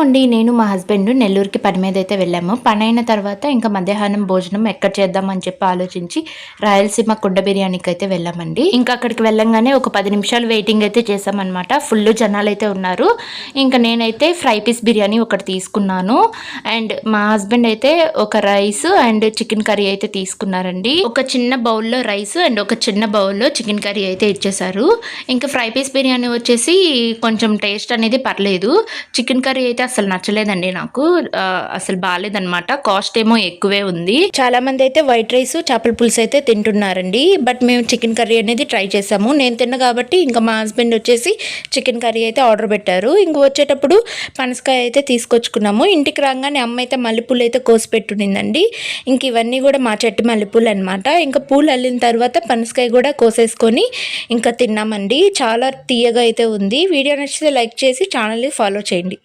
అండి నేను మా హస్బెండ్ నెల్లూరుకి పని మీద అయితే వెళ్ళాము. పని అయిన తర్వాత ఇంకా మధ్యాహ్నం భోజనం ఎక్కడ చేద్దామని చెప్పి ఆలోచించి రాయలసీమ కుండ బిర్యానీకి అయితే వెళ్ళామండి. ఇంకా అక్కడికి వెళ్ళంగానే ఒక 10 నిమిషాలు వెయిటింగ్ అయితే చేసామన్నమాట. ఫుల్ జనాలు అయితే ఉన్నారు. ఇంకా నేనైతే ఫ్రై పీస్ బిర్యానీ ఒకటి తీసుకున్నాను. అండ్ మా హస్బెండ్ అయితే ఒక రైస్ అండ్ చికెన్ కర్రీ అయితే తీసుకున్నారండి. ఒక చిన్న బౌల్లో రైస్ అండ్ ఒక చిన్న బౌల్లో చికెన్ కర్రీ అయితే ఇచ్చేసారు. ఇంకా ఫ్రై పీస్ బిర్యానీ వచ్చేసి కొంచెం టేస్ట్ అనేది పర్లేదు. చికెన్ కర్రీ అయితే అసలు నచ్చలేదండి నాకు. అసలు బాగాలేదనమాట. కాస్ట్ ఏమో ఎక్కువే ఉంది. చాలా మంది అయితే వైట్ రైస్ చేపల పులుసు అయితే తింటున్నారండి. బట్ మేము చికెన్ కర్రీ అనేది ట్రై చేసాము. నేను తిన్న కాబట్టి ఇంకా మా హస్బెండ్ వచ్చేసి చికెన్ కర్రీ అయితే ఆర్డర్ పెట్టారు. ఇంక వచ్చేటప్పుడు పనసకాయ అయితే తీసుకొచ్చుకున్నాము. ఇంటికి రాగానే అమ్మ అయితే మల్లెపూలు అయితే కోసి పెట్టునిందండి. ఇంక ఇవన్నీ కూడా మా చెట్టు మల్లెపూలు అనమాట. ఇంకా పూలు అల్లిన తర్వాత పనసకాయ కూడా కోసేసుకొని ఇంకా తిన్నామండి. చాలా తీయగా అయితే ఉంది. వీడియో నచ్చితే లైక్ చేసి ఛానల్ని ఫాలో చేయండి.